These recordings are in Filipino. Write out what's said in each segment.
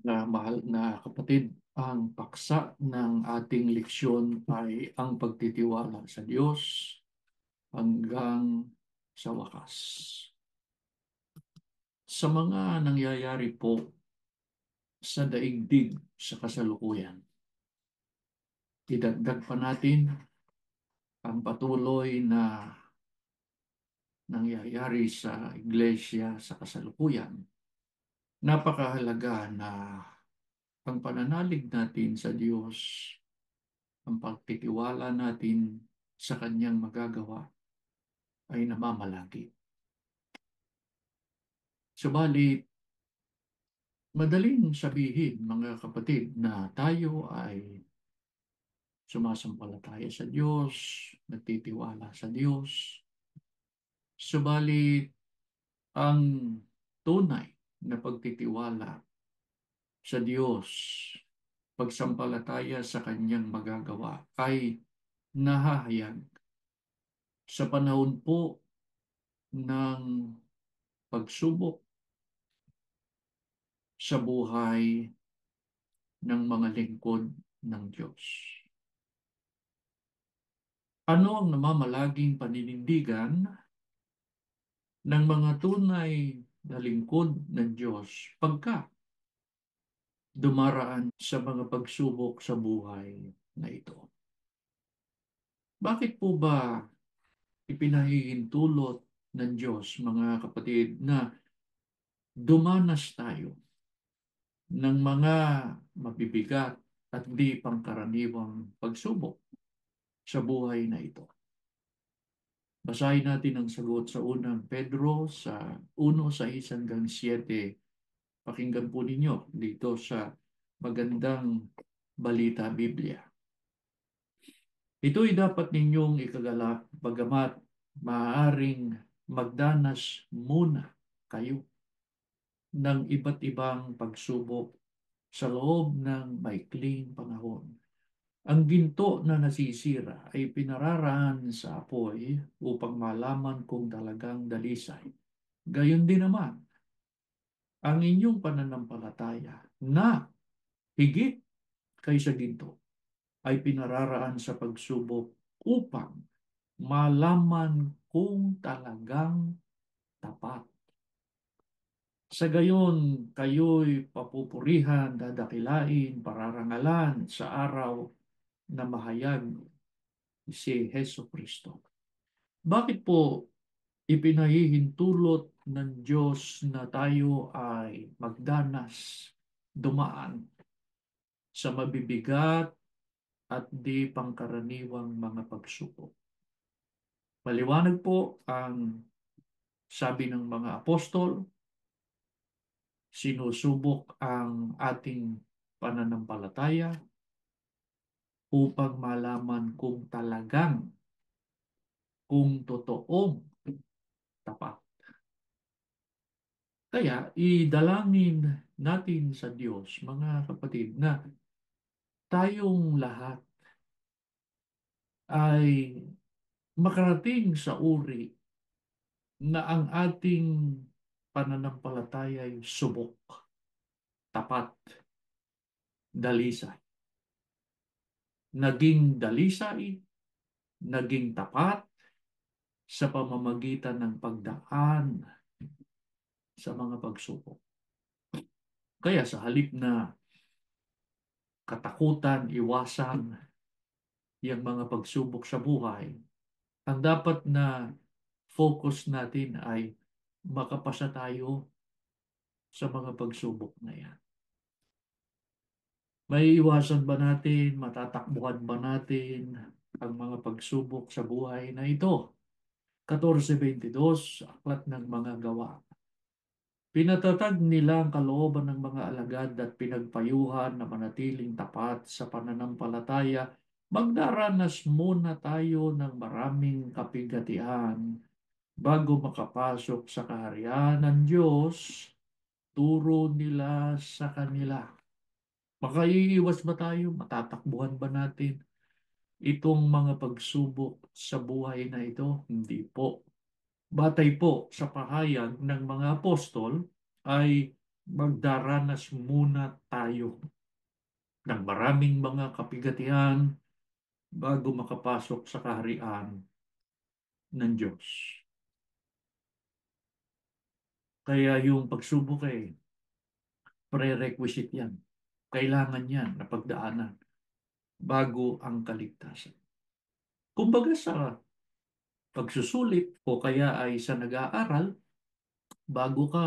Mahal na kapatid, ang paksa ng ating leksyon ay ang pagtitiwala sa Diyos hanggang sa wakas. Sa mga nangyayari po sa daigdig sa kasalukuyan, idagdag pa natin ang patuloy na nangyayari sa iglesia sa kasalukuyan. Napakahalaga na ang pananalig natin sa Diyos, ang pagtitiwala natin sa Kanyang magagawa ay namamalagi. Subalit, madaling sabihin, mga kapatid, na tayo ay sumasampalataya sa Diyos, nagtitiwala sa Diyos. Subalit, ang tunay na pagtitiwala sa Diyos, pagsampalataya sa Kanyang magagawa ay nahahayag sa panahon po ng pagsubok sa buhay ng mga lingkod ng Diyos. Ano ang namamalaging paninindigan ng mga tunay na lingkod ng Diyos pagka dumaraan sa mga pagsubok sa buhay na ito? Bakit po ba ipinahihintulot ng Diyos, mga kapatid, na dumanas tayo ng mga mabibigat at di pangkaraniwang pagsubok sa buhay na ito? Basahin natin ang sagot sa unang Pedro sa 1:6-7. Pakinggan po ninyo dito sa magandang balita Biblia. Ito'y dapat ninyong ikagalak bagamat maaaring magdanas muna kayo ng iba't ibang pagsubok sa loob ng maikling panahon. Ang ginto na nasisira ay pinararaan sa apoy upang malaman kung talagang dalisay. Gayon din naman, ang inyong pananampalataya na higit kaysa ginto ay pinararaan sa pagsubok upang malaman kung talagang tapat. Sa gayon, kayo'y papupurihan, dadakilain, pararangalan sa araw na mahayag si Heso Kristo. Bakit po ipinahihintulot ng Diyos na tayo ay magdanas, dumaan sa mabibigat at di pangkaraniwang mga pagsubok? Maliwanag po ang sabi ng mga apostol, sinusubok ang ating pananampalataya upang malaman kung totoong tapat. Kaya idalangin natin sa Diyos, mga kapatid, na tayong lahat ay makarating sa uri na ang ating pananampalataya ay subok, tapat, dalisay. Naging dalisay, naging tapat sa pamamagitan ng pagdaan sa mga pagsubok. Kaya sa halip na katakutan, iwasan yung mga pagsubok sa buhay, ang dapat na focus natin ay makapasa tayo sa mga pagsubok na yan. May iwasan ba natin, matatakbuhan ba natin ang mga pagsubok sa buhay na ito? 14:22, Aklat ng Mga Gawa. Pinatatag nila ang kalooban ng mga alagad at pinagpayuhan na manatiling tapat sa pananampalataya. Magdaranas muna tayo ng maraming kapigatian bago makapasok sa kaharian ng Diyos. Turo nila sa kanila. Makaiiwas ba tayo? Matatakbuhan ba natin itong mga pagsubok sa buhay na ito? Hindi po. Batay po sa pahayag ng mga apostol ay magdaranas muna tayo ng maraming mga kapigatian bago makapasok sa kaharian ng Diyos. Kaya yung pagsubok prerequisite yan. Kailangan yan na pagdaanan bago ang kaligtasan. Kumbaga sa pagsusulit o kaya ay sa nag-aaral, bago ka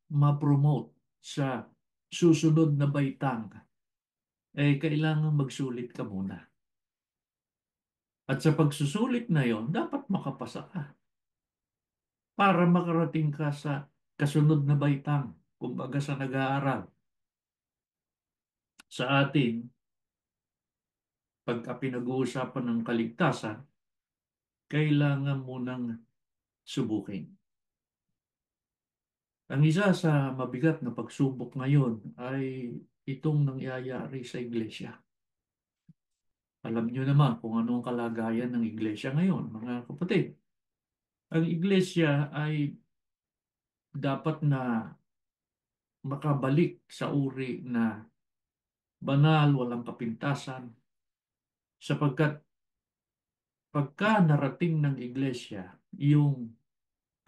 ma-promote sa susunod na baitang, kailangan magsulit ka muna. At sa pagsusulit na yon, dapat makapasa ka para makarating ka sa kasunod na baitang. Kumbaga sa nag-aaral. Sa atin, pagka pinag-uusapan ng kaligtasan, kailangan munang subukin. Ang isa sa mabigat na pagsubok ngayon ay itong nangyayari sa iglesia. Alam niyo naman kung ano ang kalagayan ng iglesia ngayon, mga kapatid. Ang iglesia ay dapat na makabalik sa uri na banal, walang kapintasan, sapagkat pagka narating ng iglesia yung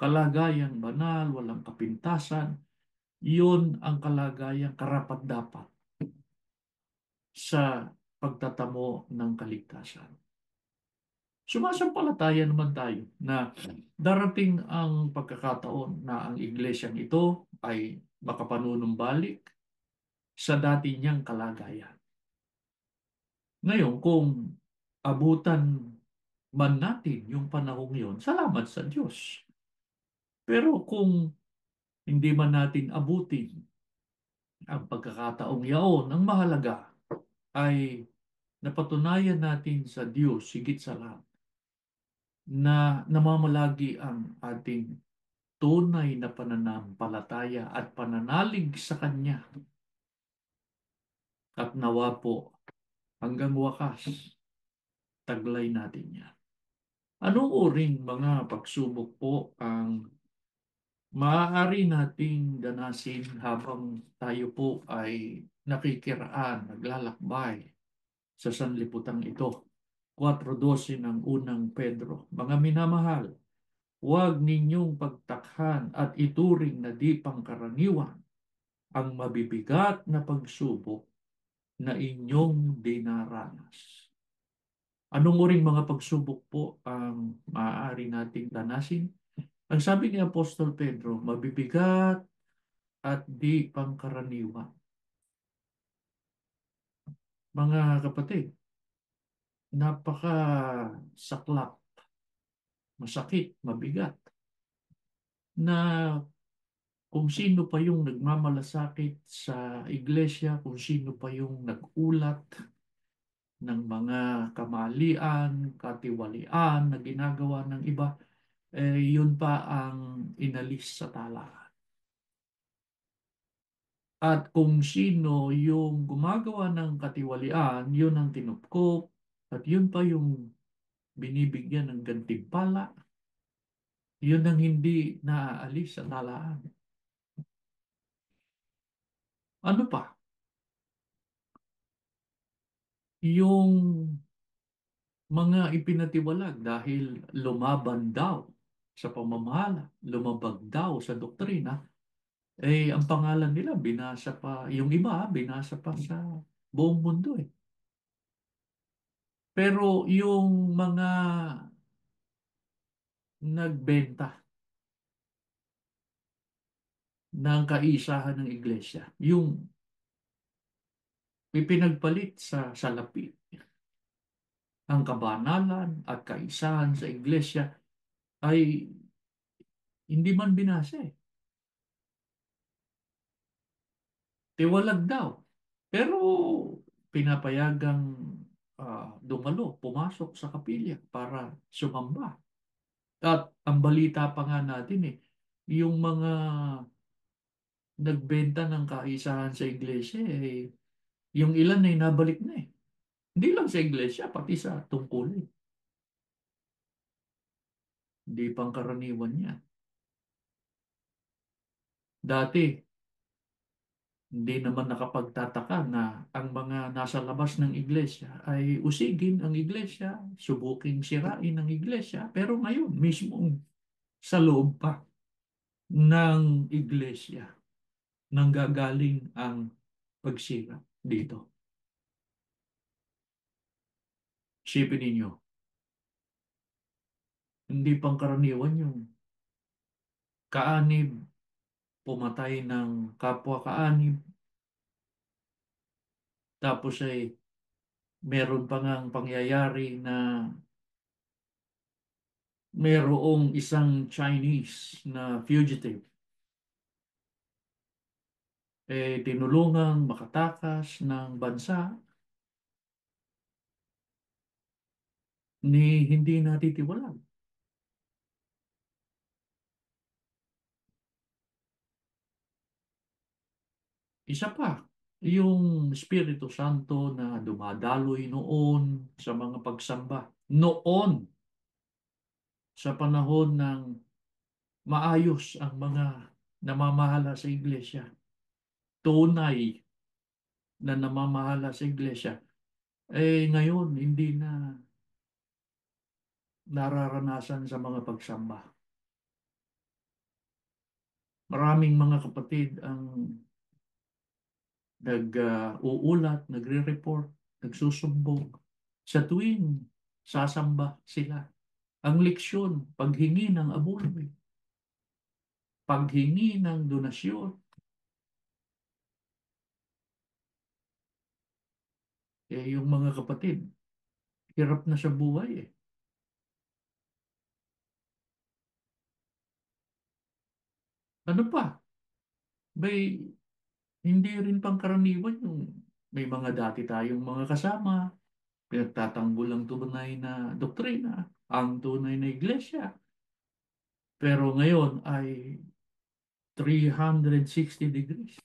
kalagayang banal, walang kapintasan, yun ang kalagayang karapat-dapat sa pagtatamo ng kaligtasan. Sumasampalataya naman tayo na darating ang pagkakataon na ang iglesyang ito ay makapanunumbalik sa dati niyang kalagayan. Ngayon, kung abutan man natin yung panahong yon, salamat sa Diyos. Pero kung hindi man natin abutin ang pagkakataong yaon, ang mahalaga ay napatunayan natin sa Diyos higit sa lahat na namamalagi ang ating tunay na pananampalataya at pananalig sa Kanya. At nawa po hanggang wakas, taglay natin yan. Anong uring mga pagsubok po ang maaari nating danasin habang tayo po ay nakikiraan, naglalakbay sa sanlibutan ito? 4:12 ng unang Pedro. Mga minamahal, huwag ninyong pagtakhan at ituring na di pangkaraniwan ang mabibigat na pagsubok na inyong dinaranas. Anong uring mga pagsubok po ang maaari nating danasin? Ang sabi ni Apostol Pedro, mabibigat at di pangkaraniwan. Mga kapatid, napaka saklap, masakit, mabigat na kung sino pa yung nagmamalasakit sa iglesia, kung sino pa yung nagulat ng mga kamalian, katiwalian na ginagawa ng iba, yun pa ang inalis sa talaan. At kung sino yung gumagawa ng katiwalian, yun ang tinupkop, at yun pa yung binibigyan ng gantimpala, yun ang hindi naaalis sa talaan. Ano pa? Yung mga ipinatiwalag dahil lumaban daw sa pamamahala, lumabag daw sa doktrina, ang pangalan nila binasa pa, yung iba binasa pa sa buong mundo eh. Pero yung mga nagbenta ng kaisahan ng iglesia, yung ipinagpalit sa salapi, ang kabanalan at kaisahan sa iglesia ay hindi man binasa eh. Tiwalag daw. Pero pinapayagang dumalo, pumasok sa kapilya para sumamba. At ang balita pa nga natin yung mga nagbenta ng kaisahan sa iglesia, yung ilan ay nabalik na eh. Hindi lang sa iglesia, pati sa tungkulin. Hindi pangkaraniwan yan. Dati, Hindi naman nakapagtataka na ang mga nasa labas ng iglesia ay usigin ang iglesia, subuking sirain ang iglesia, pero ngayon mismong sa loob pa ng iglesia nanggagaling ang pagsira dito. Isipin ninyo, hindi pangkaraniwan yung kaanib pumatay ng kapwa kaanib, tapos ay meron pa ngang pangyayari na merong isang Chinese na fugitive tinulungang makatakas ng bansa ni hindi natitiwalaan. Isa pa, yung Espiritu Santo na dumadaloy noon sa mga pagsamba. Noon, sa panahon ng maayos ang mga namamahala sa iglesia. Tunay na namamahala sa iglesia. Ngayon, hindi na nararanasan sa mga pagsamba. Maraming mga kapatid ang nag-uulat, nagre-report, nagsusumbong sa tuwing sasamba sila. Ang leksyon, paghingi ng abono, paghingi ng donasyon. Yung mga kapatid, hirap na sa buhay eh. Ano pa? May hindi rin pangkaraniwan yung may mga dati tayong mga kasama, pinagtatanggol ang tunay na doktrina, ang tunay na iglesia. Pero ngayon ay 360 degrees.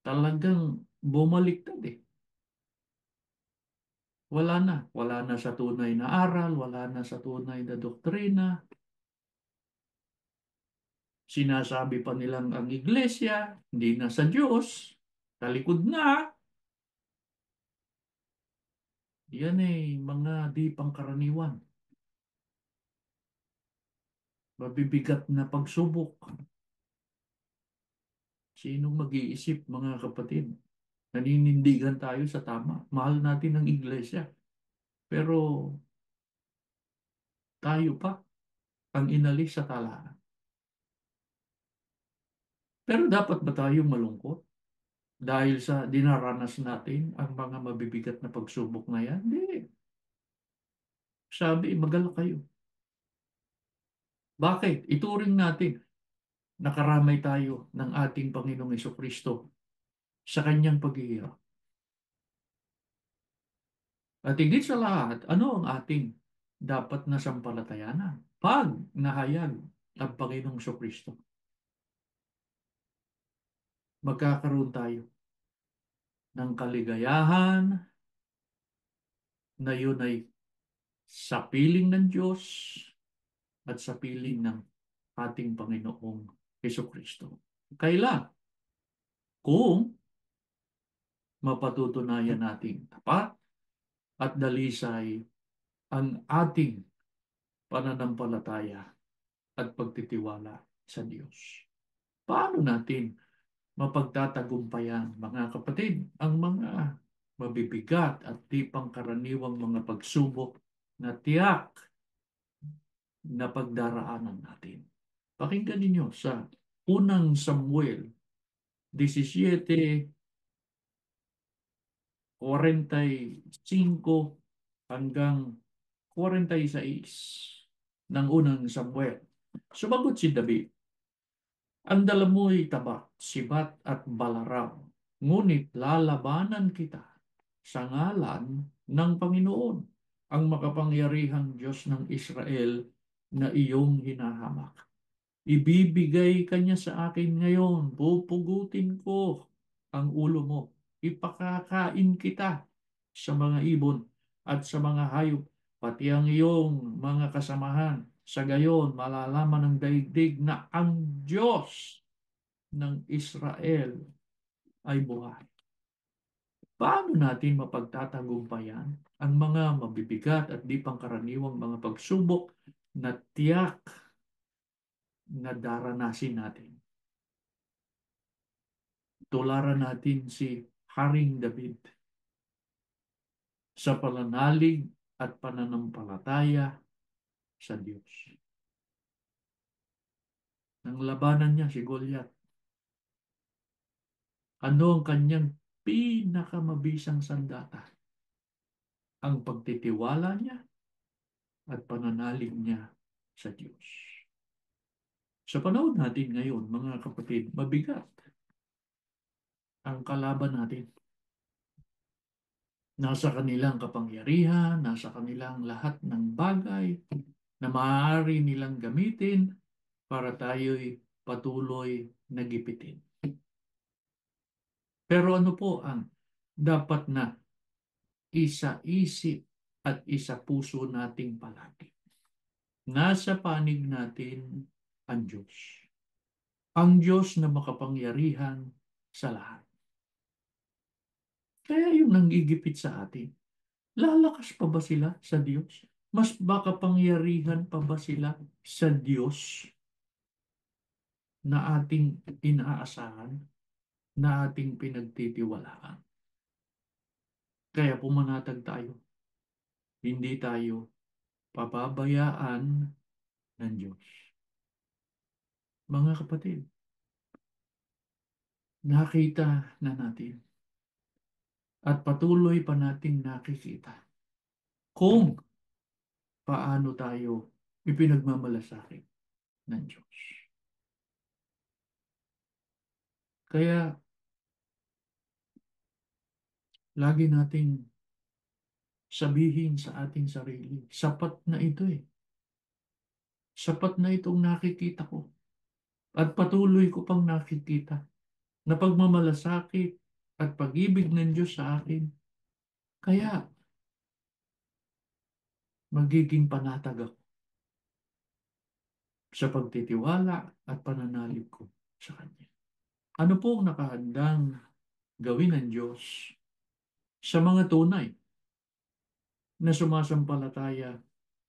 Talagang bumaliktad eh. Wala na. Wala na sa tunay na aral, wala na sa tunay na doktrina. Sinasabi pa nilang ang iglesia, hindi na sa Diyos, talikod na. Yan mga di pangkaraniwan. Mabibigat na pagsubok. Sinong mag-iisip, mga kapatid? Naninindigan tayo sa tama. Mahal natin ang iglesia. Pero tayo pa ang inalis sa talaan. Pero dapat ba tayong malungkot? Dahil sa dinaranas natin ang mga mabibigat na pagsubok na yan? Hindi. Sabi, magalak kayo. Bakit? Ituring natin nakaramay tayo ng ating Panginoong Kristo sa kanyang paghihirap. At higit sa lahat, ano ang ating dapat na sampalatayanan pag nahayag ang Panginoong Kristo? Magkakaroon tayo ng kaligayahan na yun ay sa piling ng Diyos at sa piling ng ating Panginoong Kristo. Kailan? Kung mapatutunayan nating tapat at dalisay ang ating pananampalataya at pagtitiwala sa Diyos. Paano natin mapagtatagumpayan, mga kapatid, ang mga mabibigat at di pangkaraniwang mga pagsubok na tiyak na pagdaraanan natin? Pakinggan ninyo sa unang Samuel 17:45 hanggang 46 ng unang Samuel. Sumagot si David, ang dala mo'y tabat, sibat at balaraw, ngunit lalabanan kita sa ngalan ng Panginoon, ang makapangyarihang Diyos ng Israel na iyong hinahamak. Ibibigay kanya sa akin ngayon, pupugutin ko ang ulo mo, ipakakain kita sa mga ibon at sa mga hayop, pati ang iyong mga kasamahan. Sa gayon, malalaman ng daigdig na ang Diyos ng Israel ay buhay. Paano natin mapagtatagumpayan ang mga mabibigat at di pangkaraniwang mga pagsubok na tiyak na daranasin natin? Tularan natin si Haring David sa pananalig at pananampalataya sa Diyos. Ang labanan niya si Goliath. Ano ang kanyang pinakamabisang sandata? Ang pagtitiwala niya at pananalig niya sa Diyos. Sa panahon natin ngayon, mga kapatid, mabigat ang kalaban natin. Nasa kanilang kapangyarihan, nasa kanilang lahat ng bagay na maaari nilang gamitin para tayo'y patuloy na gipitin. Pero ano po ang dapat na isa-isip at isa-puso nating palagi? Nasa panig natin ang Diyos. Ang Diyos na makapangyarihan sa lahat. Kaya yung nanggigipit sa atin, lalakas pa ba sila sa Diyos? Mas makapangyarihan pa ba sila sa Diyos na ating inaasahan, na ating pinagtitiwalaan? Kaya pumanatag tayo. Hindi tayo pababayaan ng Diyos. Mga kapatid, nakita na natin at patuloy pa nating nakikita kung paano tayo ipinagmamalasakit ng Diyos. Kaya lagi nating sabihin sa ating sarili, sapat na ito eh. Sapat na itong nakikita ko. At patuloy ko pang nakikita na pagmamalasakit at pag-ibig ng Diyos sa akin. Kaya magiging panatag ako sa pagtitiwala at pananalig ko sa Kanya. Ano po ang nakahandang gawin ng Diyos sa mga tunay na sumasampalataya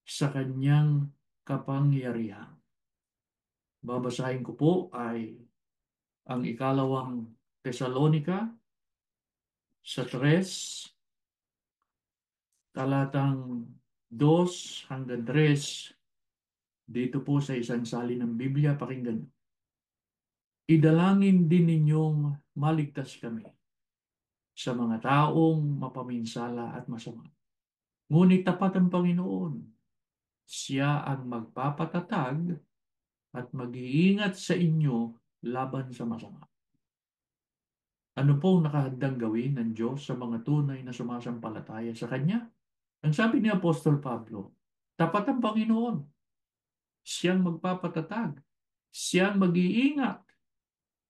sa Kanyang kapangyarihan? Babasahin ko po ay ang ikalawang Tesalonika sa 3, talatang 2 hanggang 3, dito po sa isang salin ng Biblia, pakinggan. Idalangin din ninyong maligtas kami sa mga taong mapaminsala at masama. Ngunit tapat ang Panginoon. Siya ang magpapatatag at mag-iingat sa inyo laban sa masama. Ano po ang nakahandang gawin ng Diyos sa mga tunay na sumasampalataya sa Kanya? Ang sabi ni Apostol Pablo, tapat ang Panginoon. Siyang magpapatatag. Siyang mag-iingat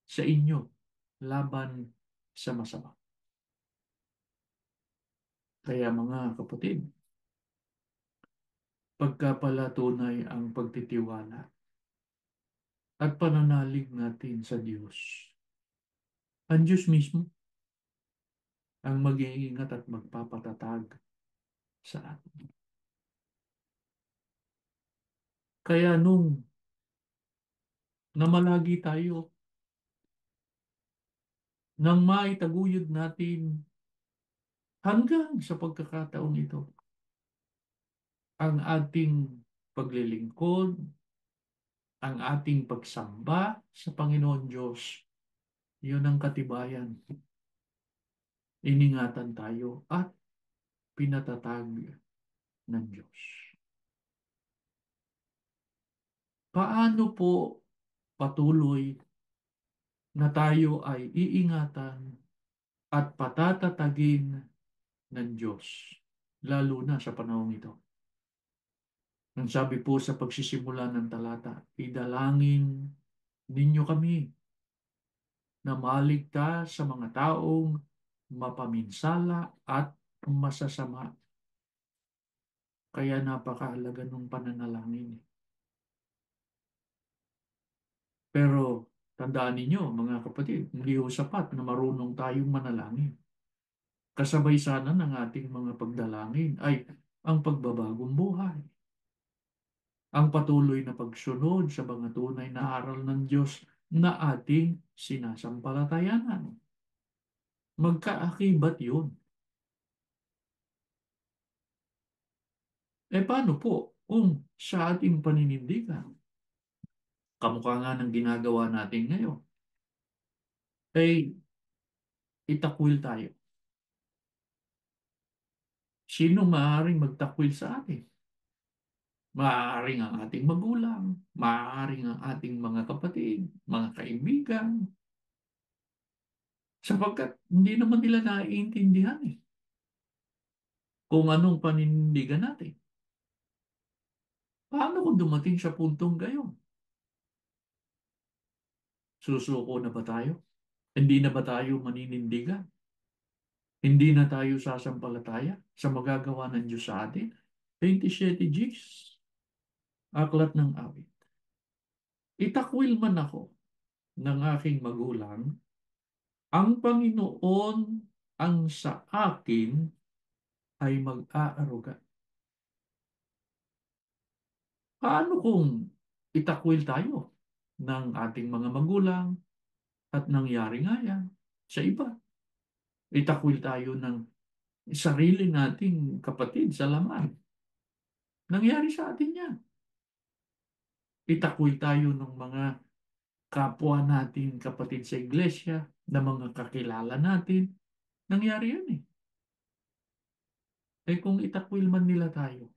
sa inyo laban sa masama. Kaya mga kapatid, pagkapalatunay ang pagtitiwala at pananalig natin sa Diyos, ang Diyos mismo ang mag-iingat at magpapatatag sa atin. Kaya nung namalagi tayo, nang maitaguyod natin hanggang sa pagkakataong ito, ang ating paglilingkod, ang ating pagsamba sa Panginoon Diyos, yun ang katibayan. Iningatan tayo at pinatatag ng Diyos. Paano po patuloy na tayo ay iingatan at patatatagin ng Diyos, lalo na sa panahong ito? Ang sabi po sa pagsisimula ng talata, idalangin ninyo kami na maligtas sa mga taong mapaminsala at masasama. Kaya napakahalaga ng pananalangin. Pero Tandaan ninyo, mga kapatid, hindi ho sapat na marunong tayong manalangin. Kasabay sana ng ating mga pagdalangin ay ang pagbabagong buhay, ang patuloy na pagsunod sa mga tunay na aral ng Diyos na ating sinasampalatayanan. Magkaakibat yun. Paano po kung sa ating paninindigan, kamukha nga ng ginagawa natin ngayon, ay itakwil tayo? Sino maaaring magtakwil sa atin? Maaaring ang ating magulang, maaaring ang ating mga kapatid, mga kaibigan, sapagkat hindi naman nila naiintindihan kung anong paninindigan natin. Paano kung dumating sa puntong gayon? Susuko na ba tayo? Hindi na ba tayo maninindigan? Hindi na tayo sasampalataya sa magagawa ng Diyos sa atin? 27 Gs, Aklat ng Awit. Itakwil man ako ng aking magulang, ang Panginoon ang sa akin ay mag-aaruga. Paano kung itakwil tayo ng ating mga magulang at nangyari nga yan sa iba? Itakwil tayo ng sarili nating kapatid sa laman. Nangyari sa atin yan. Itakwil tayo ng mga kapwa natin kapatid sa iglesia, na mga kakilala natin. Nangyari yan eh. Kung itakwil man nila tayo,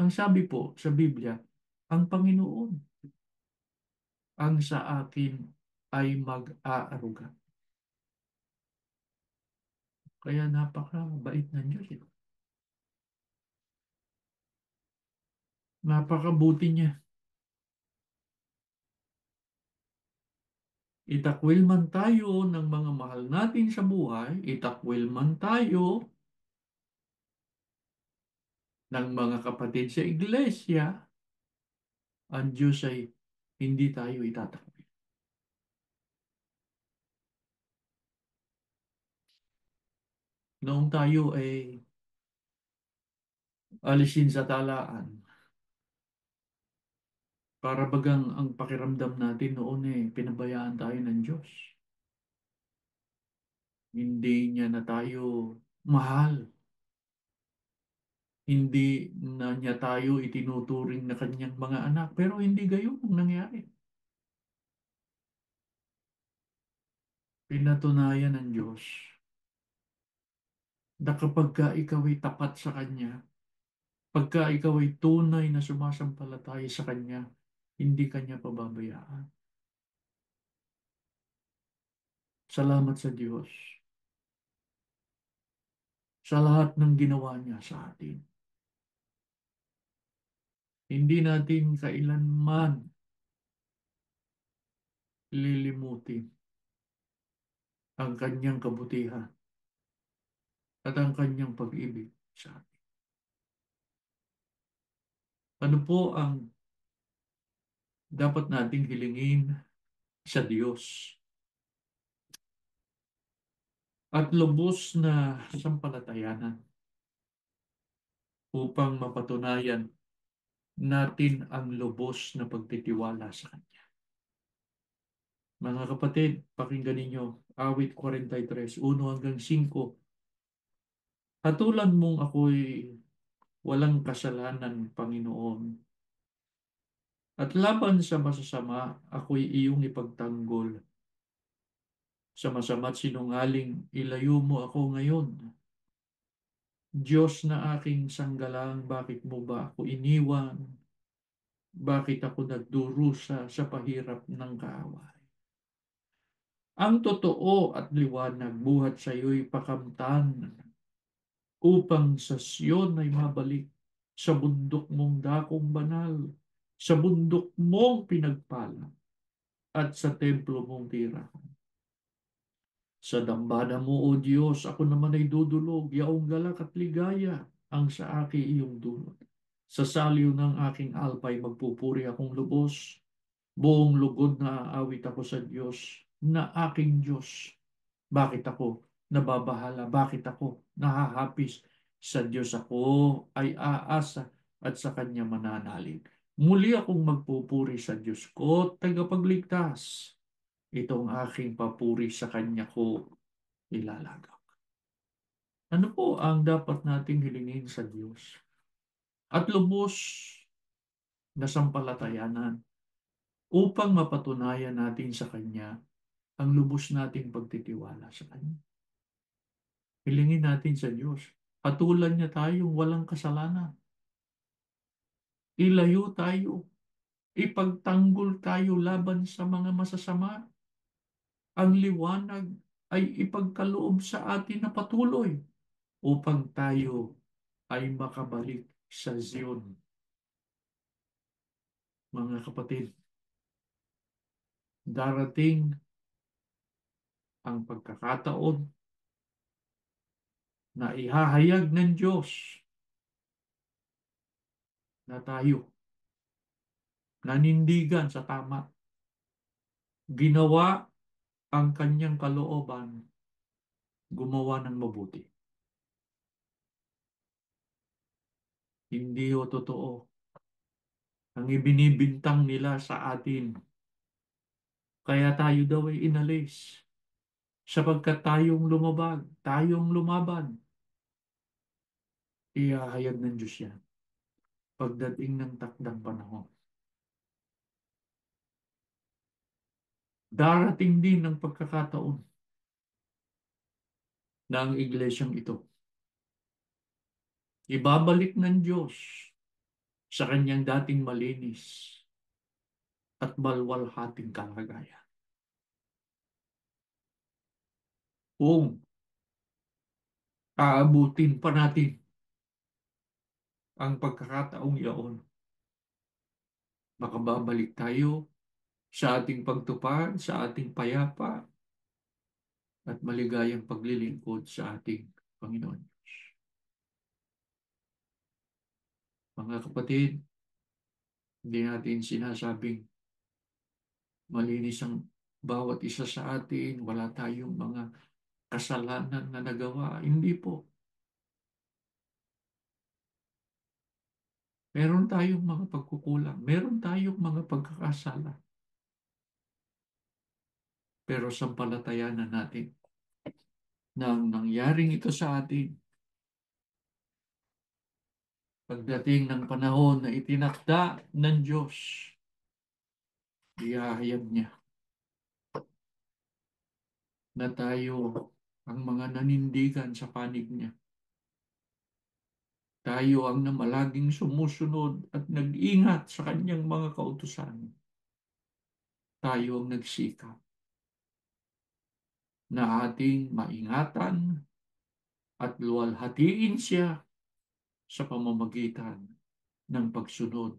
ang sabi po sa Biblia, ang Panginoon ang sa akin ay mag-aaruga. Kaya napakabait ng Diyos. Napakabuti niya. Itakwil man tayo ng mga mahal natin sa buhay, itakwil man tayo ng mga kapatid sa iglesia, ang Diyos ay hindi tayo itatakwil. Noong tayo ay alisin sa talaan, para bagang ang pakiramdam natin noon pinabayaan tayo ng Diyos. Hindi niya na tayo mahal. Hindi na niya tayo itinuturing na kanyang mga anak. Pero hindi gayon ang nangyari. Pinatunayan ng Diyos na kapag ka ikaw ay tapat sa Kanya, pagka ikaw ay tunay na sumasampalataya sa Kanya, hindi Kanya pababayaan. Salamat sa Diyos sa lahat ng ginawa niya sa atin. Hindi natin kailanman lilimutin ang Kanyang kabutihan at ang Kanyang pag-ibig sa atin. Ano po ang dapat nating hilingin sa Diyos? At lubos na sampalatayanan upang mapatunayan natin ang lubos na pagtitiwala sa Kanya. Mga kapatid, pakinggan ninyo, awit 43, 1-5. Hatulan mong ako'y walang kasalanan, Panginoon, at laban sa masasama, ako'y iyong ipagtanggol. Sa masama't sinungaling, ilayo mo ako ngayon. Diyos na aking sanggalang, bakit mo ba ako iniwan? Bakit ako nagdurusa sa pahirap ng kaaway? Ang totoo at liwanag buhat sa iyo'y pakamtan upang sa Siyon ay mabalik sa bundok mong dakong banal, sa bundok mong pinagpala at sa templo mong tirahan. Sa dambana mo, O Diyos, ako naman ay dudulog, yaong galak at ligaya ang sa aking iyong dulot. Sa saliw ng aking alpay magpupuri akong lubos. Buong lugod na aawit ako sa Diyos, na aking Diyos. Bakit ako nababahala? Bakit ako nahahapis? Sa Diyos ako ay aasa at sa Kanya mananalig. Muli akong magpupuri sa Diyos ko, tagapagligtas. Itong aking papuri sa Kanya ko ilalagaw. Ano po ang dapat nating hilingin sa Diyos? At lubos na sampalatayanan upang mapatunayan natin sa Kanya ang lubos nating pagtitiwala sa Kanya. Hilingin natin sa Diyos. Patulan niya tayong walang kasalanan. Ilayo tayo. Ipagtanggol tayo laban sa mga masasama. Ang liwanag ay ipagkaloob sa atin na patuloy upang tayo ay makabalik sa Zion. Mga kapatid, darating ang pagkakataon na ihahayag ng Diyos na tayo nanindigan sa tama, ginawa ang kanyang kalooban, gumawa ng mabuti. Hindi ho totoo ang ibinibintang nila sa atin. Kaya tayo daw ay inalis sapagkat tayong lumaban, ihahayag ng Diyos yan pagdating ng takdang panahon. Darating din ang pagkakataon na ang iglesyang ito ibabalik ng Diyos sa kanyang dating malinis at malwalhating kalagayan. Kung aabutin pa natin ang pagkakataong iyon, makababalik tayo sa ating pagtupad, sa ating payapa at maligayang paglilingkod sa ating Panginoon. Mga kapatid, hindi natin sinasabing malinis ang bawat isa sa atin, wala tayong mga kasalanan na nagawa. Hindi po. Meron tayong mga pagkukulang. Meron tayong mga pagkakasala. Pero sampalatayanan natin na ang nangyaring ito sa atin pagdating ng panahon na itinakda ng Diyos, ihahayag niya na tayo ang mga nanindigan sa panig niya. Tayo ang namalaging sumusunod at nag-ingat sa kanyang mga kautusan. Tayo ang nagsikap na ating maingatan at luwalhatiin siya sa pamamagitan ng pagsunod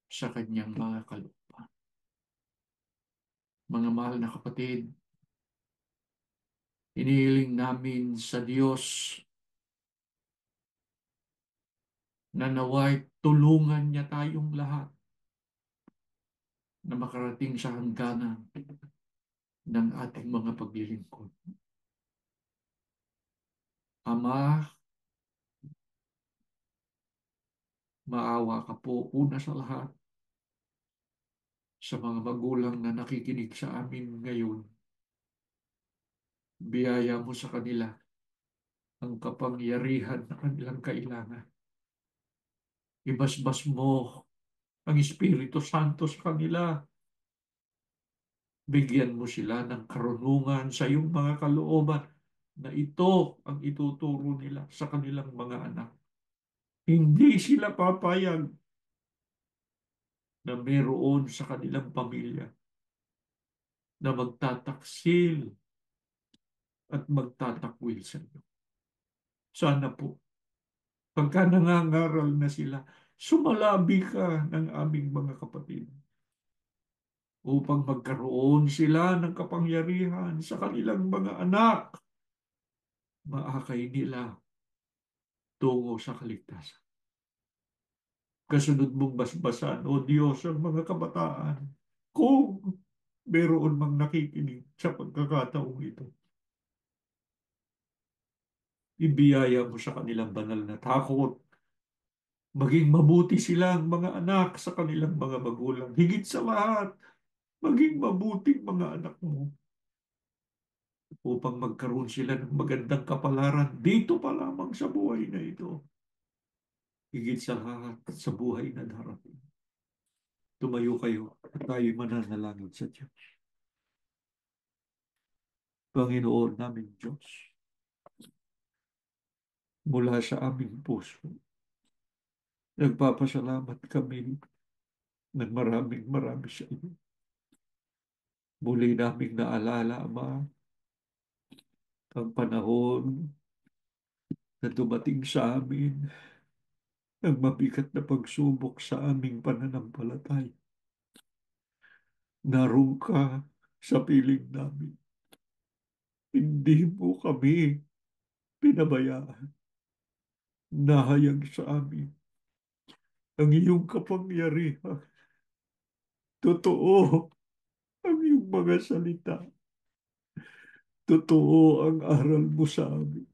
sa kanyang mga kalooban. Mga mahal na kapatid, inihiling namin sa Diyos na naway tulungan niya tayong lahat na makarating sa hangganan ng ating mga paglilingkod. Ama, maawa ka po una sa lahat sa mga magulang na nakikinig sa amin ngayon. Biyaya mo sa kanila ang kapangyarihan na kanilang kailangan. Ibasbas mo ang Espiritu Santo sa kanila. Bigyan mo sila ng karunungan sa iyong mga kalooban na ito ang ituturo nila sa kanilang mga anak. Hindi sila papayag na meron sa kanilang pamilya na magtataksil at magtatakwil sa iyo. Sana po, pagka nangangaral na sila, sumalabi ka ng aming mga kapatid upang magkaroon sila ng kapangyarihan sa kanilang mga anak. Maakay nila tungo sa kaligtasan. Kasunod mong basbasan, O Diyos, ang mga kabataan kung meron mang nakikinig sa pagkakataong ito, ibiyaya mo sa kanilang banal na takot. Maging mabuti silang mga anak sa kanilang mga magulang. Higit sa lahat, maging mabuting mga anak mo upang magkaroon sila ng magandang kapalaran dito pa lamang sa buhay na ito. Higit sa lahat sa buhay na darating. Tumayo kayo at tayo'y mananalangin sa Diyos. Panginoon namin Diyos, mula sa aming puso, nagpapasalamat kami ng maraming marami sa iyo. Muli naming naalala, Ama, ang panahon na dumating sa amin ang mabigat na pagsubok sa aming pananampalataya. Naroon ka sa piling namin. Hindi mo kami pinabayaan. Nahayag sa amin ang iyong kapangyarihan. Totoo ang iyong mga salita. Totoo ang aral mo sa amin.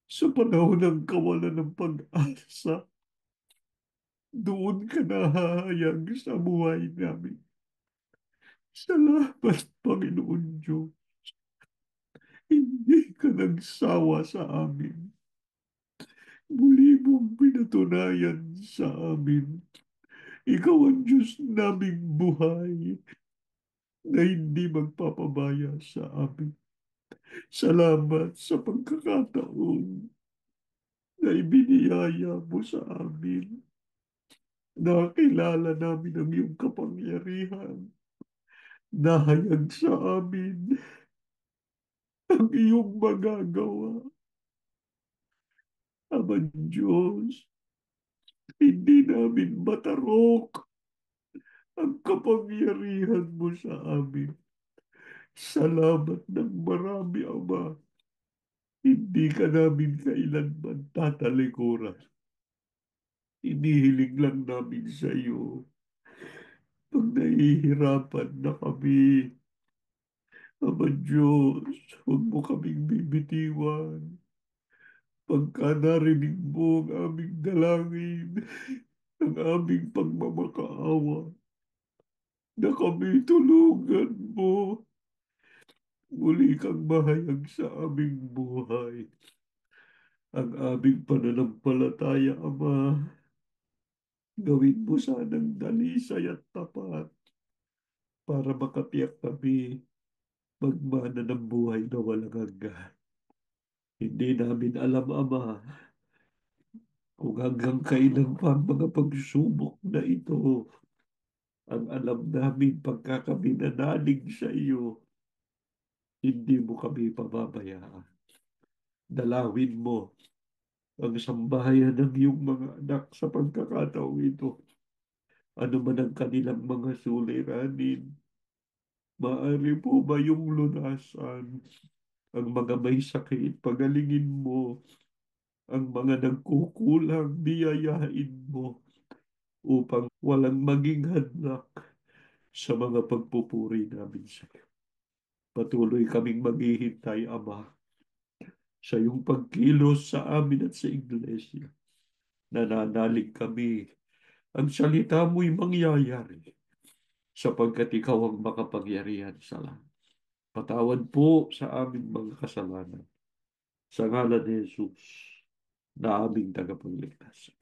Sa panahon ng kawalan ng pag-asa, doon ka nahahayag sa buhay namin. Salamat, Panginoon Diyos. Hindi ka nagsawa sa amin. Muli mong pinatunayan sa amin. Ikaw ang Diyos naming buhay na hindi magpapabaya sa amin. Salamat sa pagkakataon na ibiniyaya mo sa amin. Nakilala namin ang iyong kapangyarihan. Nahayag sa amin ang iyong magagawa. Ama Diyos, hindi namin matarok ang kapangyarihan mo sa amin. Salamat ng marami, Ama. Hindi ka namin kailanman tatalikuran. Inihiling lang namin sa iyo pag nahihirapan na kami. Ama Diyos, huwag mo kaming bibitiwan. Pagka narinig mo ang aming dalangin, ang aming pagmamakaawa, na kami tulungan mo. Muli kang mahayag sa aming buhay. Ang aming pananampalataya, Ama, gawin mo sanang dalisay at tapat para makatiyak kami magmana ng buhay na walang hanggan. Hindi namin alam, Ama, kung hanggang kailan pa ang mga pagsubok na ito. Ang alam namin pagka kami nanalig sa iyo, hindi mo kami pababayaan. Dalawin mo ang sambahayan ng iyong mga anak sa pagkakataong ito. Ano man ang kanilang mga suliranin, maaari po ba yung lunasan ang mga may sakit, pagalingin mo ang mga nagkukulang, biyayain mo upang walang maging hadlang sa mga pagpupuri namin sa iyo. Patuloy kaming maghihintay, Ama, sa iyong pagkilos sa amin at sa iglesia. Nananalig kami. Ang salita mo'y mangyayari sapagkat ikaw ang makapangyarihan sa lahat. Patawad po sa aming mga kasalanan. Sa ngalan ni Jesus na aming tagapagligtas.